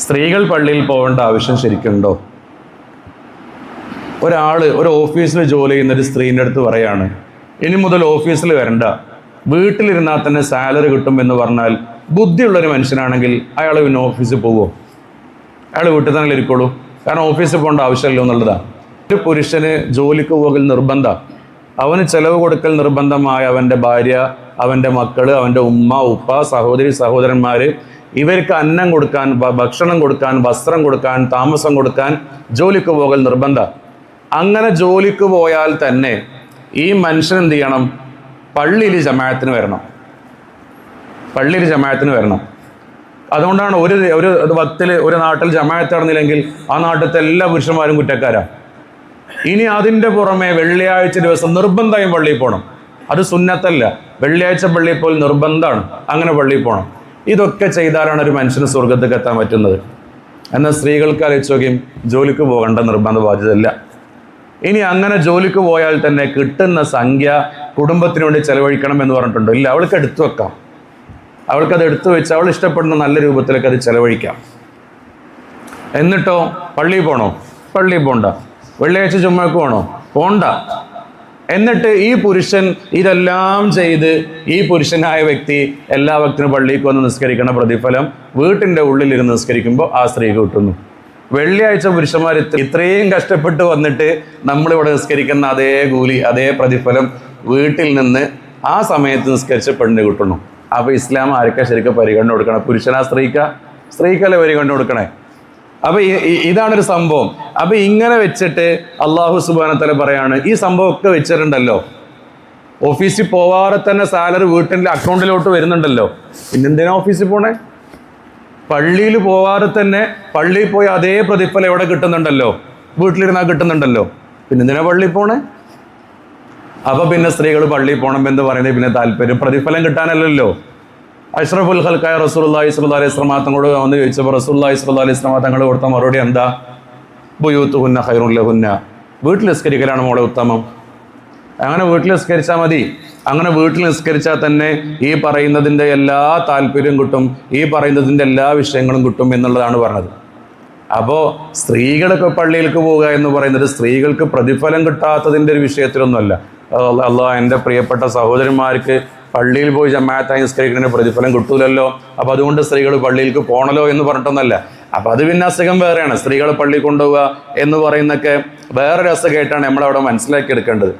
സ്ത്രീകൾ പള്ളിയിൽ പോകേണ്ട ആവശ്യം ശരിക്കുണ്ടോ? ഒരു ഓഫീസിൽ ജോലി ചെയ്യുന്ന ഒരു സ്ത്രീൻ്റെ അടുത്ത് പറയാണ്, ഇനി മുതൽ ഓഫീസിൽ വരണ്ട, വീട്ടിലിരുന്നാൽ തന്നെ സാലറി കിട്ടും എന്ന് പറഞ്ഞാൽ ബുദ്ധിയുള്ളൊരു മനുഷ്യനാണെങ്കിൽ അയാൾ പിന്നെ ഓഫീസിൽ പോകുമോ? അയാൾ വീട്ടിൽ തന്നെ ഇരിക്കുള്ളൂ. കാരണം ഓഫീസിൽ പോകേണ്ട ആവശ്യമില്ല എന്നുള്ളതാണ്. ഒരു പുരുഷന് ജോലിക്ക് പോകൽ നിർബന്ധം, അവന് ചെലവ് കൊടുക്കൽ നിർബന്ധമായ അവൻ്റെ ഭാര്യ, അവൻ്റെ മക്കൾ, അവൻ്റെ ഉമ്മ ഉപ്പ സഹോദരി സഹോദരന്മാർ, ഇവർക്ക് അന്നം കൊടുക്കാൻ, ഭക്ഷണം കൊടുക്കാൻ, വസ്ത്രം കൊടുക്കാൻ, താമസം കൊടുക്കാൻ ജോലിക്ക് പോകൽ നിർബന്ധം. അങ്ങനെ ജോലിക്ക് പോയാൽ തന്നെ ഈ മനുഷ്യൻ എന്ത് ചെയ്യണം? പള്ളിയിൽ ജമാഅത്തിന് വരണം. പള്ളിയിൽ ജമാഅത്തിന് വരണം. അതുകൊണ്ടാണ് ഒരു വക്തിൽ ഒരു നാട്ടിൽ ജമാഅത്ത് നടന്നില്ലെങ്കിൽ ആ നാട്ടിലത്തെ എല്ലാ പുരുഷന്മാരും കുറ്റക്കാരാണ്. ഇനി അതിൻ്റെ പുറമെ വെള്ളിയാഴ്ച ദിവസം നിർബന്ധമായും പള്ളിയിൽ പോകണം. അത് സുന്നത്തല്ല, വെള്ളിയാഴ്ച പള്ളിയിൽ പോൽ നിർബന്ധമാണ്. അങ്ങനെ പള്ളിയിൽ പോകണം. ഇതൊക്കെ ചെയ്താലാണ് ഒരു മനുഷ്യന് സ്വർഗത്തേക്ക് എത്താൻ പറ്റുന്നത്. എന്നാൽ സ്ത്രീകൾക്ക് ആലോചിക്കുകയും ജോലിക്ക് പോകേണ്ട നിർബന്ധ ബാധ്യതയില്ല. ഇനി അങ്ങനെ ജോലിക്ക് പോയാൽ തന്നെ കിട്ടുന്ന സംഖ്യ കുടുംബത്തിന് വേണ്ടി ചെലവഴിക്കണം എന്ന് പറഞ്ഞിട്ടുണ്ടോ? ഇല്ല, അവൾക്ക് എടുത്തു വെക്കാം. അവൾക്കത് എടുത്തു വെച്ച് അവൾ ഇഷ്ടപ്പെടുന്ന നല്ല രൂപത്തിലേക്ക് അത് ചെലവഴിക്കാം. എന്നിട്ടോ പള്ളിയിൽ പോകണോ? പള്ളിയിൽ പോകണ്ട. വെള്ളിയാഴ്ച ചുമ്മക്ക് പോകണോ? പോണ്ട. എന്നിട്ട് ഈ പുരുഷൻ ഇതെല്ലാം ചെയ്ത് ഈ പുരുഷനായ വ്യക്തി എല്ലാ ഭക്തനും പള്ളിക്ക് വന്ന് നിസ്കരിക്കുന്ന പ്രതിഫലം വീട്ടിൻ്റെ ഉള്ളിലിരുന്ന് നിസ്കരിക്കുമ്പോൾ ആ സ്ത്രീക്ക് കിട്ടുന്നു. വെള്ളിയാഴ്ച പുരുഷന്മാർ ഇത്രയും കഷ്ടപ്പെട്ട് വന്നിട്ട് നമ്മളിവിടെ നിസ്കരിക്കുന്ന അതേ കൂലി, അതേ പ്രതിഫലം വീട്ടിൽ നിന്ന് ആ സമയത്ത് നിസ്കരിച്ച പെണ്ണിന് കിട്ടുന്നു. അപ്പോൾ ഇസ്ലാം ആർക്കാ ശരിക്കും പരിഗണന കൊടുക്കണം? പുരുഷനാ സ്ത്രീക്കാ? സ്ത്രീക്കല്ലേ പരിഗണന കൊടുക്കണേ? അപ്പൊ ഇതാണൊരു സംഭവം. അപ്പൊ ഇങ്ങനെ വെച്ചിട്ട് അള്ളാഹു സുബ്ഹാനഹു വ തആല പറയാണ്, ഈ സംഭവം ഒക്കെ വെച്ചിട്ടുണ്ടല്ലോ, ഓഫീസിൽ പോവാതെ തന്നെ സാലറി വീട്ടിൻ്റെ അക്കൗണ്ടിലോട്ട് വരുന്നുണ്ടല്ലോ, പിന്നെന്തിനാ ഓഫീസിൽ പോണേ? പള്ളിയിൽ പോവാതെ തന്നെ പള്ളിയിൽ പോയി അതേ പ്രതിഫലം എവിടെ കിട്ടുന്നുണ്ടല്ലോ, വീട്ടിലിരുന്നാൽ കിട്ടുന്നുണ്ടല്ലോ, പിന്നെന്തിനാ പള്ളിയിൽ പോണേ? അപ്പൊ പിന്നെ സ്ത്രീകൾ പള്ളിയിൽ പോകണം എന്ന് പറയുന്നത് പിന്നെ താല്പര്യം പ്രതിഫലം കിട്ടാനല്ലല്ലോ. അഷ്റഫുൽ ഖൽഖായ റസൂലുള്ളാഹി സ്വല്ലല്ലാഹു അലൈഹി വസല്ലം തങ്ങളോട് വന്ന് ചോദിച്ചപ്പോൾ റസൂലുള്ളാഹി സ്വല്ലല്ലാഹു അലൈഹി വസല്ലം തങ്ങൾ കൊടുത്ത മറുപടി എന്താ? ബുയൂത്തുഹുന്ന ഖൈറുൻ ലഹുന്ന, വീട്ടിൽ നിസ്കരിക്കലാണ് മോളെ ഉത്തമം. അങ്ങനെ വീട്ടിൽ നിസ്കരിച്ചാൽ മതി. അങ്ങനെ വീട്ടിൽ നിസ്കരിച്ചാൽ തന്നെ ഈ പറയുന്നതിൻ്റെ എല്ലാ താല്പര്യവും കിട്ടും, ഈ പറയുന്നതിൻ്റെ എല്ലാ വിഷയങ്ങളും കിട്ടും എന്നുള്ളതാണ് പറഞ്ഞത്. അപ്പോൾ സ്ത്രീകളൊക്കെ പള്ളിയിലേക്ക് പോവുക എന്ന് പറയുന്നത് സ്ത്രീകൾക്ക് പ്രതിഫലം കിട്ടാത്തതിൻ്റെ ഒരു വിഷയത്തിലൊന്നുമല്ല. അല്ലാഹ് എൻ്റെ പ്രിയപ്പെട്ട സഹോദരന്മാർക്ക് പള്ളിയിൽ പോയി ജമാഅത്തായി നിസ്കരിക്കുന്നതിന് പ്രതിഫലം കിട്ടൂലല്ലോ, അപ്പോൾ അതുകൊണ്ട് സ്ത്രീകൾ പള്ളിയിലേക്ക് പോകണല്ലോ എന്ന് പറഞ്ഞിട്ടൊന്നല്ല. അപ്പോൾ അത് പിന്നെ അസുഖം വേറെയാണ്. സ്ത്രീകൾ പള്ളിയിൽ കൊണ്ടുപോവുക എന്ന് പറയുന്നതൊക്കെ വേറൊരു അസുഖമായിട്ടാണ് നമ്മളവിടെ മനസ്സിലാക്കി എടുക്കേണ്ടത്.